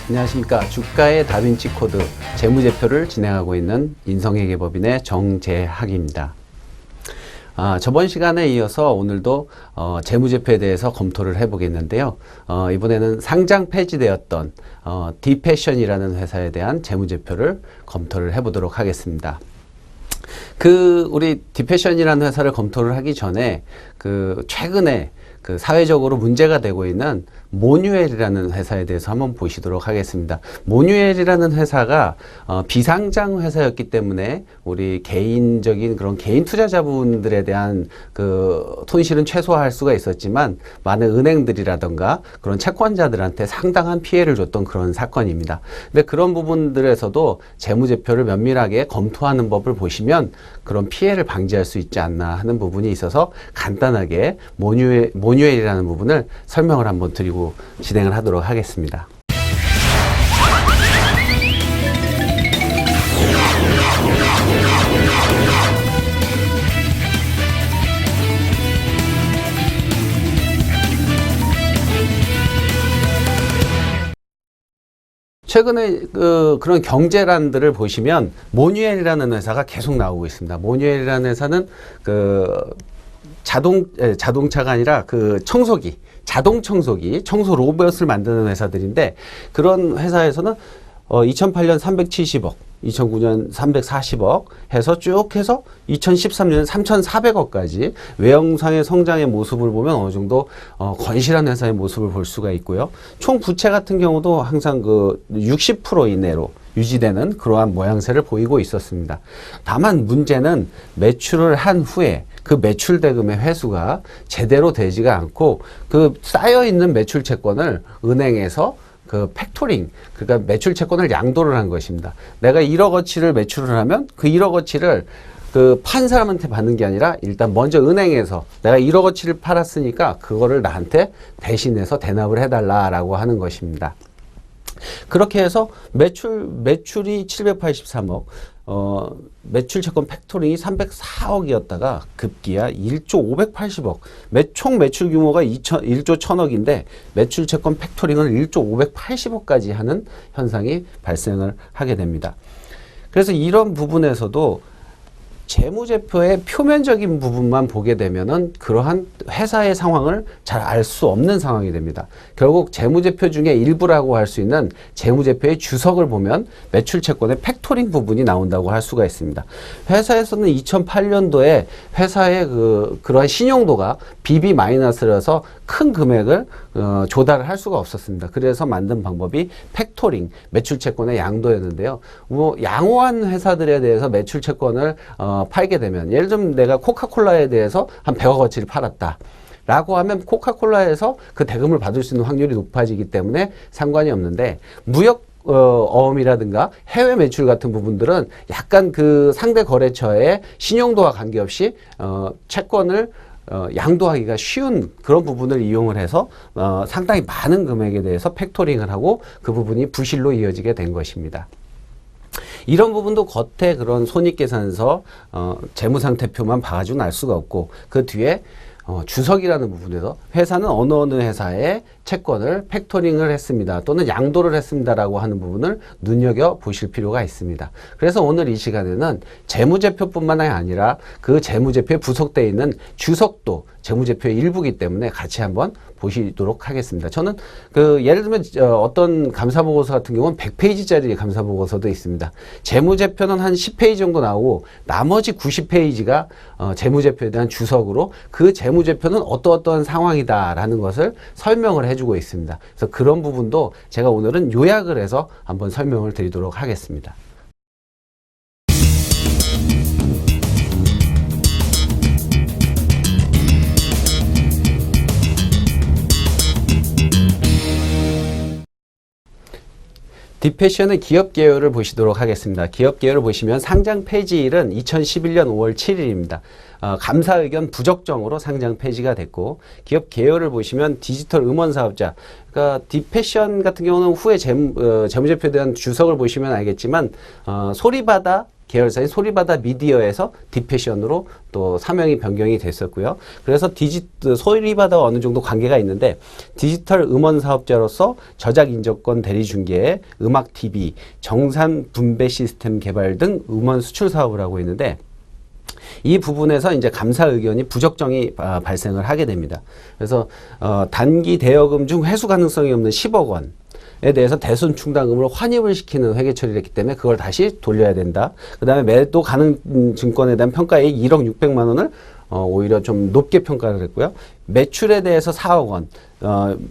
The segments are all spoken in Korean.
안녕하십니까. 주가의 다빈치 코드 재무제표를 진행하고 있는 인성회계법인의 정재학입니다. 저번 시간에 이어서 오늘도 재무제표에 대해서 검토를 해보겠는데요. 이번에는 상장 폐지되었던 디패션이라는 회사에 대한 재무제표를 검토를 해보도록 하겠습니다. 우리 디패션이라는 회사를 검토를 하기 전에 최근에 사회적으로 문제가 되고 있는 모뉴엘이라는 회사에 대해서 한번 보시도록 하겠습니다. 모뉴엘이라는 회사가 비상장 회사였기 때문에 우리 개인적인 그런 개인 투자자분들에 대한 손실은 최소화할 수가 있었지만 많은 은행들이라던가 그런 채권자들한테 상당한 피해를 줬던 그런 사건입니다. 근데 그런 부분들에서도 재무제표를 면밀하게 검토하는 법을 보시면 그런 피해를 방지할 수 있지 않나 하는 부분이 있어서 간단하게 모뉴엘이라는 부분을 설명을 한번 드리고 진행을 하도록 하겠습니다. 최근에 그런 경제란들을 보시면 모뉴엘이라는 회사가 계속 나오고 있습니다. 모뉴엘이라는 회사는 자동차가 아니라 청소기, 자동 청소기, 청소 로봇을 만드는 회사들인데 그런 회사에서는 2008년 370억, 2009년 340억 해서 쭉 해서 2013년 3,400억까지 외형상의 성장의 모습을 보면 어느 정도 건실한 회사의 모습을 볼 수가 있고요. 총 부채 같은 경우도 항상 60% 이내로 유지되는 그러한 모양새를 보이고 있었습니다. 다만 문제는 매출을 한 후에 그 매출 대금의 회수가 제대로 되지가 않고 쌓여있는 매출 채권을 은행에서 팩토링, 그러니까 매출 채권을 양도를 한 것입니다. 내가 1억어치를 매출을 하면 그 1억어치를 판 사람한테 받는 게 아니라 일단 먼저 은행에서 내가 1억어치를 팔았으니까 그거를 나한테 대신해서 대납을 해달라라고 하는 것입니다. 그렇게 해서 매출이 783억, 매출 채권 팩토링이 304억이었다가 급기야 1조 580억, 총 매출 규모가 1조 1000억인데 매출 채권 팩토링을 1조 580억까지 하는 현상이 발생을 하게 됩니다. 그래서 이런 부분에서도 재무제표의 표면적인 부분만 보게 되면은 그러한 회사의 상황을 잘 알 수 없는 상황이 됩니다. 결국 재무제표 중에 일부라고 할 수 있는 재무제표의 주석을 보면 매출채권의 팩토링 부분이 나온다고 할 수가 있습니다. 회사에서는 2008년도에 회사의 그러한 신용도가 BB-라서 큰 금액을 조달을 할 수가 없었습니다. 그래서 만든 방법이 팩토링, 매출채권의 양도였는데요. 양호한 회사들에 대해서 매출채권을 팔게 되면, 예를 들면 내가 코카콜라에 대해서 한 100억어치를 팔았다 라고 하면 코카콜라에서 그 대금을 받을 수 있는 확률이 높아지기 때문에 상관이 없는데, 무역 어음이라든가 해외 매출 같은 부분들은 약간 상대 거래처의 신용도와 관계없이 채권을 양도하기가 쉬운 그런 부분을 이용을 해서 상당히 많은 금액에 대해서 팩토링을 하고 그 부분이 부실로 이어지게 된 것입니다. 이런 부분도 겉에 그런 손익계산서 재무상태표만 봐가지고는 알 수가 없고, 그 뒤에 주석이라는 부분에서 회사는 어느 회사의 채권을 팩토링을 했습니다, 또는 양도를 했습니다라고 하는 부분을 눈여겨보실 필요가 있습니다. 그래서 오늘 이 시간에는 재무제표뿐만 아니라 그 재무제표에 부속되어 있는 주석도 재무제표의 일부이기 때문에 같이 한번 보시도록 하겠습니다. 저는 예를 들면 어떤 감사보고서 같은 경우는 100페이지짜리 감사보고서도 있습니다. 재무제표는 한 10페이지 정도 나오고 나머지 90페이지가 재무제표에 대한 주석으로 그 재무제표는 어떠한 상황이다라는 것을 설명을 해주고 있습니다. 그래서 그런 부분도 제가 오늘은 요약을 해서 한번 설명을 드리도록 하겠습니다. 디패션의 기업 개요를 보시도록 하겠습니다. 기업 개요를 보시면 상장 폐지일은 2011년 5월 7일입니다. 감사 의견 부적정으로 상장 폐지가 됐고, 기업 개요를 보시면 디지털 음원 사업자, 그러니까 디패션 같은 경우는 후에 재무제표에 대한 주석을 보시면 알겠지만 소리바다 계열사인 소리바다 미디어에서 디패션으로 또 사명이 변경이 됐었고요. 그래서 소리바다와 어느 정도 관계가 있는데 디지털 음원 사업자로서 저작 인접권 대리 중개, 음악 TV, 정산 분배 시스템 개발 등 음원 수출 사업을 하고 있는데 이 부분에서 이제 감사 의견이 부적정이 발생을 하게 됩니다. 그래서 단기 대여금 중 회수 가능성이 없는 10억 원에 대해서 대손 충당금으로 환입을 시키는 회계 처리를 했기 때문에 그걸 다시 돌려야 된다. 그 다음에 매도 가능 증권에 대한 평가액 1억 600만 원을 오히려 좀 높게 평가를 했고요. 매출에 대해서 4억 원,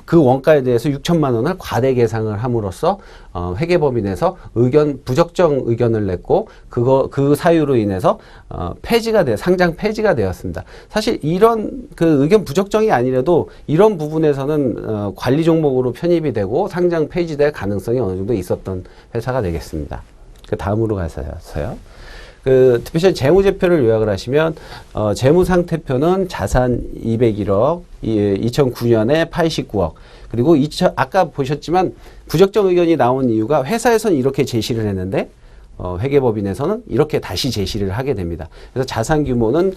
그 원가에 대해서 6천만 원을 과대 계상을 함으로써 회계법인에서 부적정 의견을 냈고 그 사유로 인해서 상장 폐지가 되었습니다. 사실 이런 그 의견 부적정이 아니라도 이런 부분에서는 관리 종목으로 편입이 되고 상장 폐지될 가능성이 어느 정도 있었던 회사가 되겠습니다. 그 다음으로 가서요. 특별히 재무제표를 요약을 하시면 재무상태표는 자산 201억, 2009년에 89억, 그리고 아까 보셨지만 부적정 의견이 나온 이유가 회사에서는 이렇게 제시를 했는데 회계법인에서는 이렇게 다시 제시를 하게 됩니다. 그래서 자산 규모는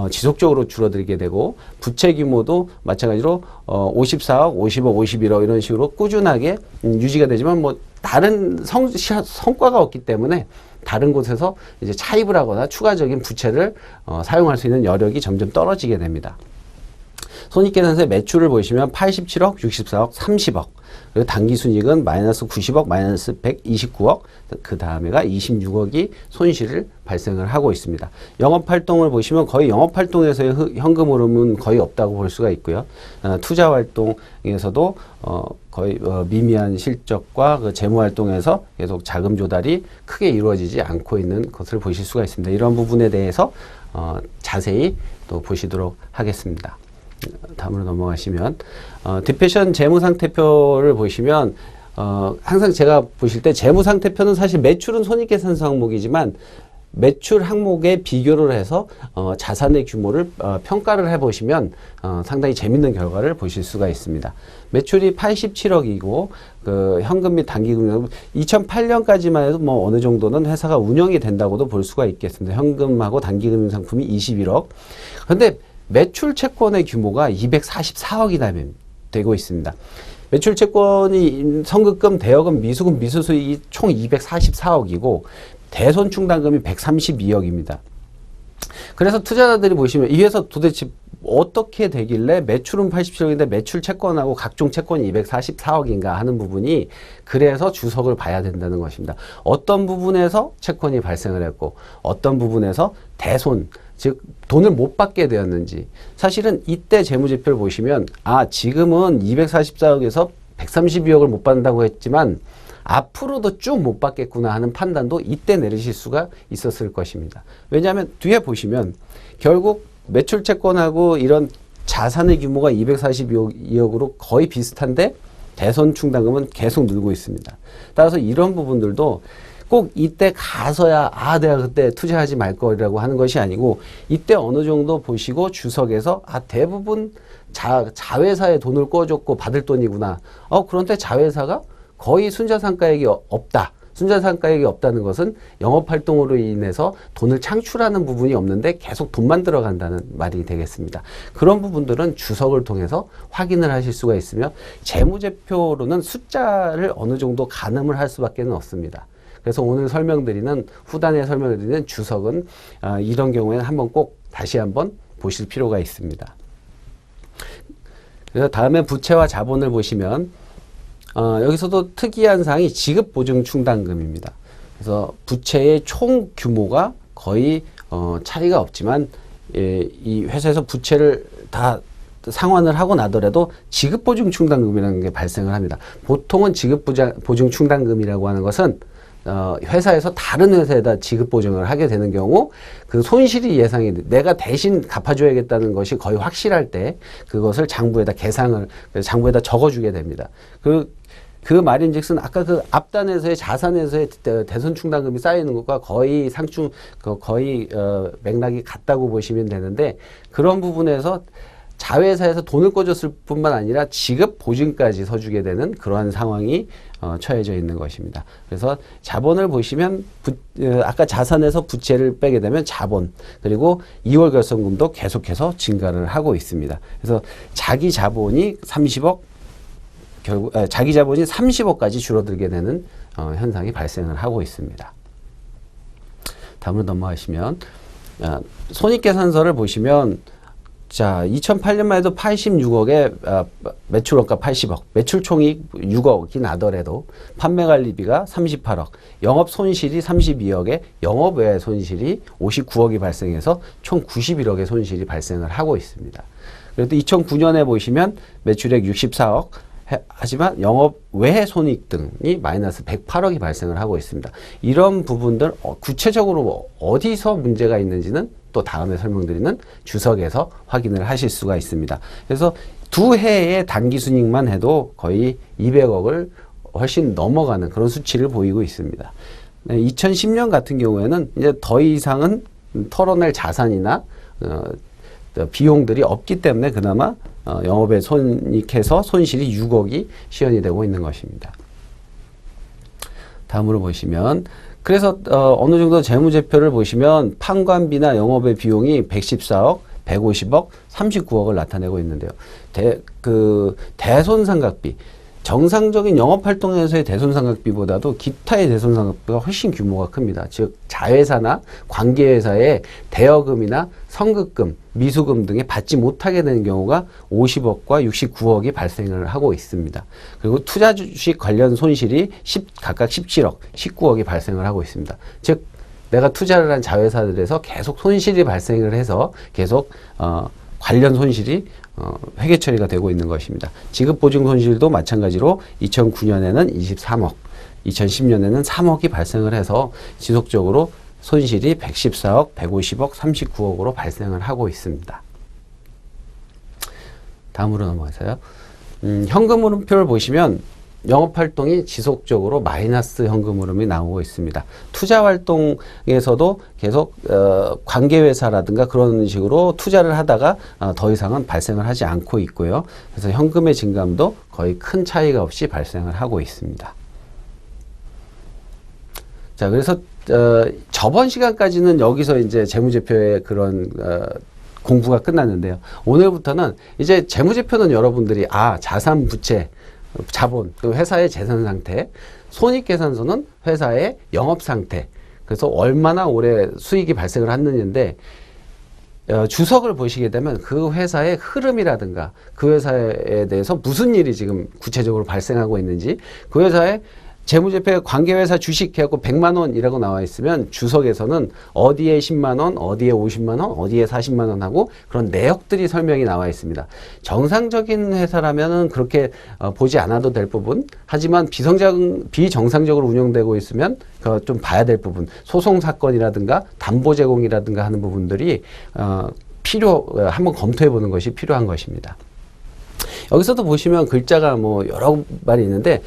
지속적으로 줄어들게 되고 부채 규모도 마찬가지로 54억, 50억, 51억 이런 식으로 꾸준하게 유지가 되지만 뭐 다른 성과가 없기 때문에 다른 곳에서 이제 차입을 하거나 추가적인 부채를 사용할 수 있는 여력이 점점 떨어지게 됩니다. 손익계산서의 매출을 보시면 87억, 64억, 30억. 그리고 당기순이익은 마이너스 90억, 마이너스 129억, 그 다음에가 26억이 손실을 발생을 하고 있습니다. 영업활동을 보시면 거의 영업활동에서의 현금 흐름은 거의 없다고 볼 수가 있고요. 투자활동에서도 거의 미미한 실적과 그 재무활동에서 계속 자금 조달이 크게 이루어지지 않고 있는 것을 보실 수가 있습니다. 이런 부분에 대해서 자세히 또 보시도록 하겠습니다. 다음으로 넘어가시면 디패션 재무상태표를 보시면 항상 제가 보실 때 재무상태표는 사실 매출은 손익계산서 항목이지만 매출 항목에 비교를 해서 자산의 규모를 평가를 해보시면 상당히 재밌는 결과를 보실 수가 있습니다. 매출이 87억이고 그 현금 및 단기금 2008년까지만 해도 뭐 어느 정도는 회사가 운영이 된다고도 볼 수가 있겠습니다. 현금하고 단기금 상품이 21억. 그런데 매출 채권의 규모가 244억이나 되고 있습니다. 매출 채권이 선급금, 대여금, 미수금, 미수수익이 총 244억이고 대손 충당금이 132억입니다. 그래서 투자자들이 보시면 이 회사 도대체 어떻게 되길래 매출은 87억인데 매출 채권하고 각종 채권이 244억인가 하는 부분이 그래서 주석을 봐야 된다는 것입니다. 어떤 부분에서 채권이 발생을 했고 어떤 부분에서 대손, 즉 돈을 못 받게 되었는지. 사실은 이때 재무제표를 보시면 지금은 244억에서 132억을 못 받는다고 했지만 앞으로도 쭉 못 받겠구나 하는 판단도 이때 내리실 수가 있었을 것입니다. 왜냐하면 뒤에 보시면 결국 매출 채권하고 이런 자산의 규모가 242억으로 거의 비슷한데 대손 충당금은 계속 늘고 있습니다. 따라서 이런 부분들도 꼭 이때 가서야 내가 그때 투자하지 말 거라고 하는 것이 아니고 이때 어느 정도 보시고 주석에서 대부분 자회사에 돈을 꿔줬고 받을 돈이구나. 그런데 자회사가 거의 순자산가액이 없다. 순자산가액이 없다는 것은 영업활동으로 인해서 돈을 창출하는 부분이 없는데 계속 돈만 들어간다는 말이 되겠습니다. 그런 부분들은 주석을 통해서 확인을 하실 수가 있으며 재무제표로는 숫자를 어느 정도 가늠을 할 수밖에 없습니다. 그래서 오늘 후단에 설명드리는 주석은 이런 경우에는 한번 꼭 다시 한번 보실 필요가 있습니다. 그래서 다음에 부채와 자본을 보시면 여기서도 특이한 사항이 지급보증충당금입니다. 그래서 부채의 총 규모가 거의 차이가 없지만 이 회사에서 부채를 다 상환을 하고 나더라도 지급보증충당금이라는 게 발생을 합니다. 보통은 지급보증충당금이라고 하는 것은 회사에서 다른 회사에다 지급보증을 하게 되는 경우 그 손실이 예상이 내가 대신 갚아줘야겠다는 것이 거의 확실할 때 그것을 장부에다 장부에다 적어주게 됩니다. 그 말인즉슨 아까 그 앞단에서의 자산에서의 대손 충당금이 쌓이는 것과 거의 맥락이 같다고 보시면 되는데 그런 부분에서 자회사에서 돈을 꿔줬을 뿐만 아니라 지급 보증까지 서주게 되는 그러한 상황이 처해져 있는 것입니다. 그래서 자본을 보시면 아까 자산에서 부채를 빼게 되면 자본, 그리고 2월 결손금도 계속해서 증가를 하고 있습니다. 그래서 자기 자본이 30억, 결국 자기 자본이 30억까지 줄어들게 되는 현상이 발생을 하고 있습니다. 다음으로 넘어가시면 손익계산서를 보시면 자 2008년만 해도 86억에 매출 원가 80억, 매출 총익 6억이 나더라도 판매관리비가 38억, 영업 손실이 32억에 영업 외 손실이 59억이 발생해서 총 91억의 손실이 발생을 하고 있습니다. 그래도 2009년에 보시면 매출액 64억, 하지만 영업 외 손익 등이 마이너스 108억이 발생을 하고 있습니다. 이런 부분들 구체적으로 어디서 문제가 있는지는 또 다음에 설명드리는 주석에서 확인을 하실 수가 있습니다. 그래서 두 해의 단기 순이익만 해도 거의 200억을 훨씬 넘어가는 그런 수치를 보이고 있습니다. 2010년 같은 경우에는 이제 더 이상은 털어낼 자산이나 비용들이 없기 때문에 그나마 영업에 손익해서 손실이 6억이 시현이 되고 있는 것입니다. 다음으로 보시면 그래서 어느 정도 재무제표를 보시면 판관비나 영업의 비용이 114억, 150억, 39억을 나타내고 있는데요. 대손상각비, 정상적인 영업활동에서의 대손상각비보다도 기타의 대손상각비가 훨씬 규모가 큽니다. 즉 자회사나 관계회사의 대여금이나 선급금, 미수금 등에 받지 못하게 되는 경우가 50억과 69억이 발생을 하고 있습니다. 그리고 투자주식 관련 손실이 각각 17억, 19억이 발생을 하고 있습니다. 즉 내가 투자를 한 자회사들에서 계속 손실이 발생을 해서 계속 관련 손실이 회계 처리가 되고 있는 것입니다. 지급 보증 손실도 마찬가지로 2009년에는 23억, 2010년에는 3억이 발생을 해서 지속적으로 손실이 114억, 150억, 39억으로 발생을 하고 있습니다. 다음으로 넘어가세요. 현금 흐름표를 보시면 영업활동이 지속적으로 마이너스 현금 흐름이 나오고 있습니다. 투자활동에서도 계속 관계회사라든가 그런 식으로 투자를 하다가 더 이상은 발생을 하지 않고 있고요. 그래서 현금의 증감도 거의 큰 차이가 없이 발생을 하고 있습니다. 자, 그래서 저번 시간까지는 여기서 이제 재무제표의 그런 공부가 끝났는데요. 오늘부터는 이제 재무제표는 여러분들이 자산, 부채, 자본, 그 회사의 재산 상태, 손익계산서는 회사의 영업 상태, 그래서 얼마나 올해 수익이 발생을 했느냐인데 주석을 보시게 되면 그 회사의 흐름이라든가 그 회사에 대해서 무슨 일이 지금 구체적으로 발생하고 있는지, 그 회사의 재무제표에 관계회사 주식 해갖고 100만 원이라고 나와 있으면 주석에서는 어디에 10만 원, 어디에 50만 원, 어디에 40만 원 하고 그런 내역들이 설명이 나와 있습니다. 정상적인 회사라면은 그렇게 보지 않아도 될 부분, 하지만 비정상적으로 운영되고 있으면 좀 봐야 될 부분, 소송 사건이라든가 담보 제공이라든가 하는 부분들이 한번 검토해 보는 것이 필요한 것입니다. 여기서도 보시면 글자가 뭐 여러 말이 있는데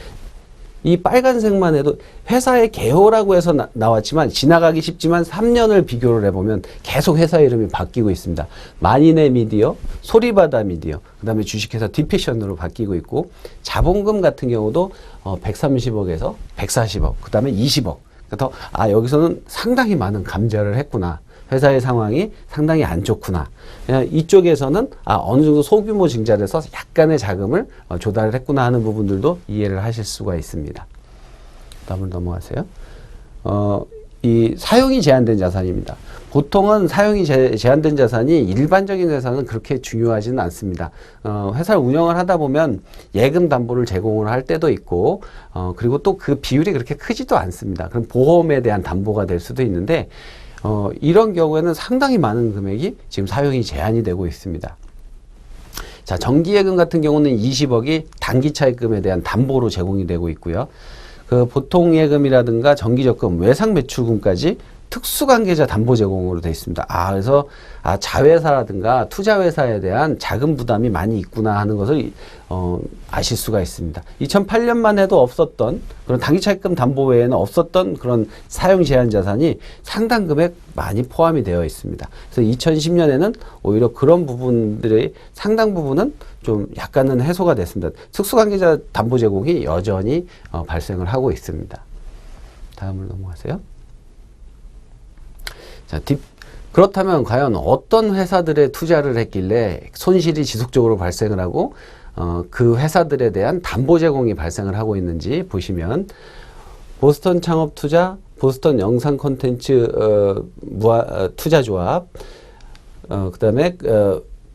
이 빨간색만 해도 회사의 개호라고 해서 나왔지만 지나가기 쉽지만 3년을 비교를 해보면 계속 회사 이름이 바뀌고 있습니다. 만인의 미디어, 소리바다 미디어, 그 다음에 주식회사 디패션으로 바뀌고 있고, 자본금 같은 경우도 130억에서 140억, 그 다음에 20억. 그래서 여기서는 상당히 많은 감자를 했구나. 회사의 상황이 상당히 안 좋구나. 이쪽에서는 어느 정도 소규모 증자를 해서 약간의 자금을 조달을 했구나 하는 부분들도 이해를 하실 수가 있습니다. 다음으로 넘어가세요. 이 사용이 제한된 자산입니다. 보통은 사용이 제한된 자산이 일반적인 회사는 그렇게 중요하지는 않습니다. 회사를 운영을 하다 보면 예금 담보를 제공을 할 때도 있고, 그리고 또 그 비율이 그렇게 크지도 않습니다. 그럼 보험에 대한 담보가 될 수도 있는데, 이런 경우에는 상당히 많은 금액이 지금 사용이 제한이 되고 있습니다. 자, 정기예금 같은 경우는 20억이 단기차입금에 대한 담보로 제공이 되고 있고요. 그 보통예금이라든가 정기적금, 외상매출금까지 특수관계자 담보 제공으로 되어 있습니다. 그래서 자회사라든가 투자회사에 대한 자금 부담이 많이 있구나 하는 것을 아실 수가 있습니다. 2008년만 해도 없었던 그런 단기차익금 담보 외에는 없었던 그런 사용 제한 자산이 상당 금액 많이 포함이 되어 있습니다. 그래서 2010년에는 오히려 그런 부분들의 상당 부분은 좀 약간은 해소가 됐습니다. 특수관계자 담보 제공이 여전히 발생을 하고 있습니다. 다음으로 넘어가세요. 자, 그렇다면 과연 어떤 회사들에 투자를 했길래 손실이 지속적으로 발생을 하고 그 회사들에 대한 담보 제공이 발생을 하고 있는지 보시면 보스턴 창업투자, 보스턴 영상 콘텐츠 투자조합, 그 다음에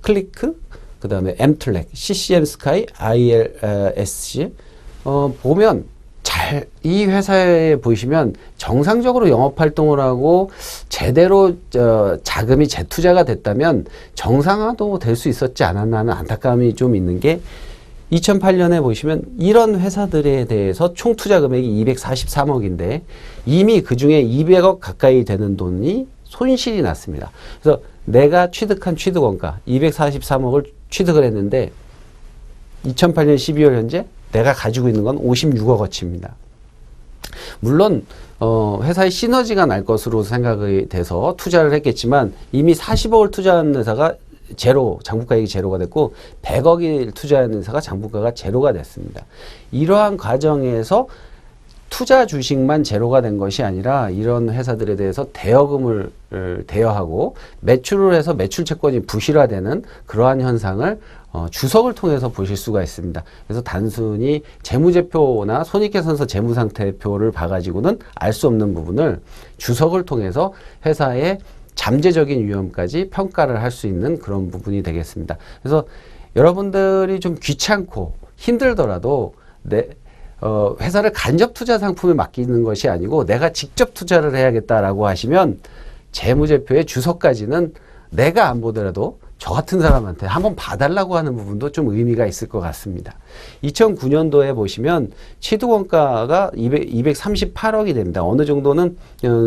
클리크, 그 다음에 엠틀렉, CCM 스카이, ILSC 보면 이 회사에 보시면 정상적으로 영업 활동을 하고 제대로 자금이 재투자가 됐다면 정상화도 될 수 있었지 않았나 하는 안타까움이 좀 있는 게 2008년에 보시면 이런 회사들에 대해서 총 투자 금액이 243억인데 이미 그 중에 200억 가까이 되는 돈이 손실이 났습니다. 그래서 내가 취득한 취득원가 243억을 취득을 했는데 2008년 12월 현재 내가 가지고 있는 건 56억어치입니다. 물론 회사의 시너지가 날 것으로 생각이 돼서 투자를 했겠지만 이미 40억을 투자한 회사가 장부가액이 제로가 됐고 100억을 투자한 회사가 장부가가 제로가 됐습니다. 이러한 과정에서 투자 주식만 제로가 된 것이 아니라 이런 회사들에 대해서 대여금을 대여하고 매출을 해서 매출 채권이 부실화되는 그러한 현상을 주석을 통해서 보실 수가 있습니다. 그래서 단순히 재무제표나 손익계산서 재무상태표를 봐가지고는 알 수 없는 부분을 주석을 통해서 회사의 잠재적인 위험까지 평가를 할 수 있는 그런 부분이 되겠습니다. 그래서 여러분들이 좀 귀찮고 힘들더라도 회사를 간접 투자 상품에 맡기는 것이 아니고 내가 직접 투자를 해야겠다라고 하시면 재무제표의 주석까지는 내가 안 보더라도 저 같은 사람한테 한번 봐달라고 하는 부분도 좀 의미가 있을 것 같습니다. 2009년도에 보시면 취득원가가 238억이 됩니다. 어느 정도는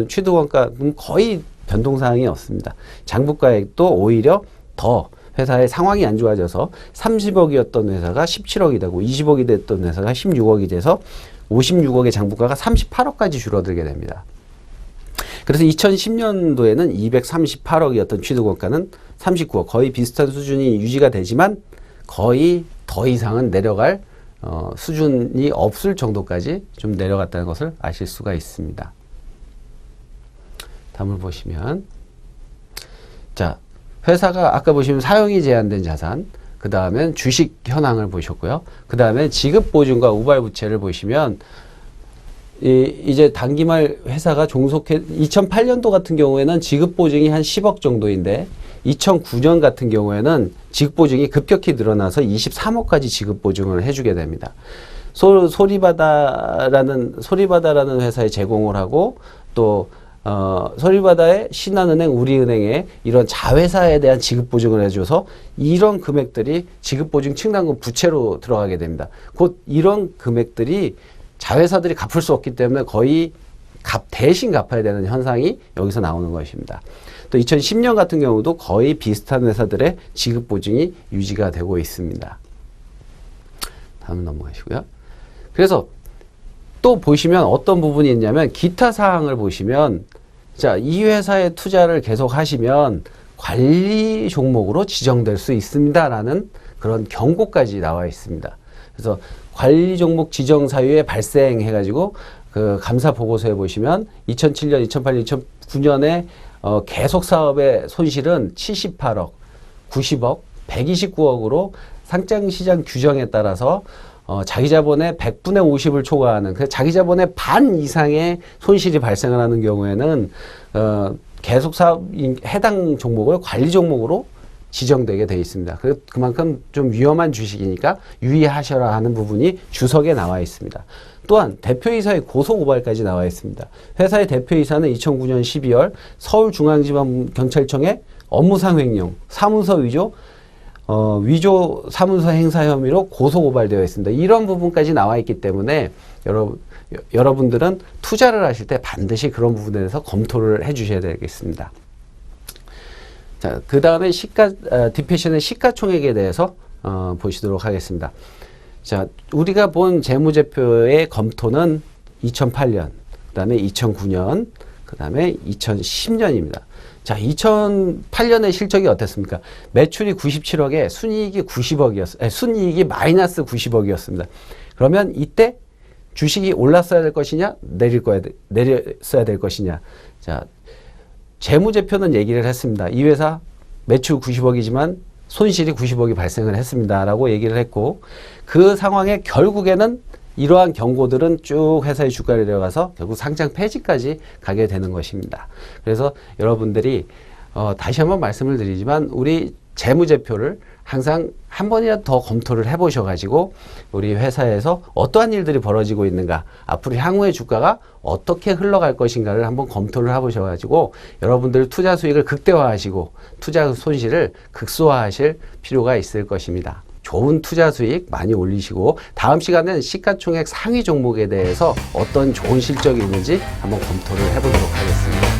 취득원가는 거의 변동사항이 없습니다. 장부가액도 오히려 더 회사의 상황이 안 좋아져서 30억이었던 회사가 17억이 되고 20억이 됐던 회사가 16억이 돼서 56억의 장부가가 38억까지 줄어들게 됩니다. 그래서 2010년도에는 238억이었던 취득원가는 39억, 거의 비슷한 수준이 유지가 되지만 거의 더 이상은 내려갈 수준이 없을 정도까지 좀 내려갔다는 것을 아실 수가 있습니다. 다음을 보시면 자, 회사가 아까 보시면 사용이 제한된 자산, 그 다음엔 주식 현황을 보셨고요. 그 다음에 지급보증과 우발부채를 보시면 이제 단기말 회사가 종속해 2008년도 같은 경우에는 지급보증이 한 10억 정도인데 2009년 같은 경우에는 지급보증이 급격히 늘어나서 23억까지 지급보증을 해주게 됩니다. 소리바다라는 회사에 제공을 하고 또 소리바다의 신한은행, 우리은행에 이런 자회사에 대한 지급보증을 해줘서 이런 금액들이 지급보증 충당금 부채로 들어가게 됩니다. 곧 이런 금액들이 자회사들이 갚을 수 없기 때문에 거의 대신 갚아야 되는 현상이 여기서 나오는 것입니다. 또 2010년 같은 경우도 거의 비슷한 회사들의 지급보증이 유지가 되고 있습니다. 다음 넘어가시고요. 그래서 또 보시면 어떤 부분이 있냐면 기타 사항을 보시면 자, 이 회사에 투자를 계속 하시면 관리 종목으로 지정될 수 있습니다라는 그런 경고까지 나와 있습니다. 그래서 관리 종목 지정 사유에 발생해가지고 그 감사 보고서에 보시면 2007년, 2008년, 2009년에 계속 사업의 손실은 78억, 90억, 129억으로 상장시장 규정에 따라서 자기 자본의 100분의 50을 초과하는 그 자기 자본의 반 이상의 손실이 발생을 하는 경우에는 계속 사업 해당 종목을 관리 종목으로 지정되게 되어 있습니다. 그만큼 좀 위험한 주식이니까 유의하셔라 하는 부분이 주석에 나와 있습니다. 또한 대표이사의 고소고발까지 나와 있습니다. 회사의 대표이사는 2009년 12월 서울중앙지방경찰청에 업무상 횡령, 사무소 위조, 위조 사무소 행사 혐의로 고소고발되어 있습니다. 이런 부분까지 나와 있기 때문에 여러분 여러분들은 투자를 하실 때 반드시 그런 부분에 대해서 검토를 해 주셔야 되겠습니다. 자, 그 다음에 디피션의 시가총액에 대해서 보시도록 하겠습니다. 자, 우리가 본 재무제표의 검토는 2008년, 그 다음에 2009년, 그 다음에 2010년입니다. 자, 2008년의 실적이 어땠습니까? 매출이 97억에 순이익이 90억이었어요. 순이익이 마이너스 90억이었습니다. 그러면 이때 주식이 올랐어야 될 것이냐, 내렸어야 될 것이냐. 자, 재무제표는 얘기를 했습니다. 이 회사 매출 90억이지만 손실이 90억이 발생을 했습니다. 라고 얘기를 했고, 그 상황에 결국에는 이러한 경고들은 쭉 회사의 주가를 내려가서 결국 상장 폐지까지 가게 되는 것입니다. 그래서 여러분들이 다시 한번 말씀을 드리지만 우리 재무제표를 항상 한 번이라도 더 검토를 해보셔가지고 우리 회사에서 어떠한 일들이 벌어지고 있는가, 앞으로 향후의 주가가 어떻게 흘러갈 것인가를 한번 검토를 해보셔가지고 여러분들 투자 수익을 극대화하시고 투자 손실을 극소화하실 필요가 있을 것입니다. 좋은 투자 수익 많이 올리시고 다음 시간에는 시가총액 상위 종목에 대해서 어떤 좋은 실적이 있는지 한번 검토를 해보도록 하겠습니다.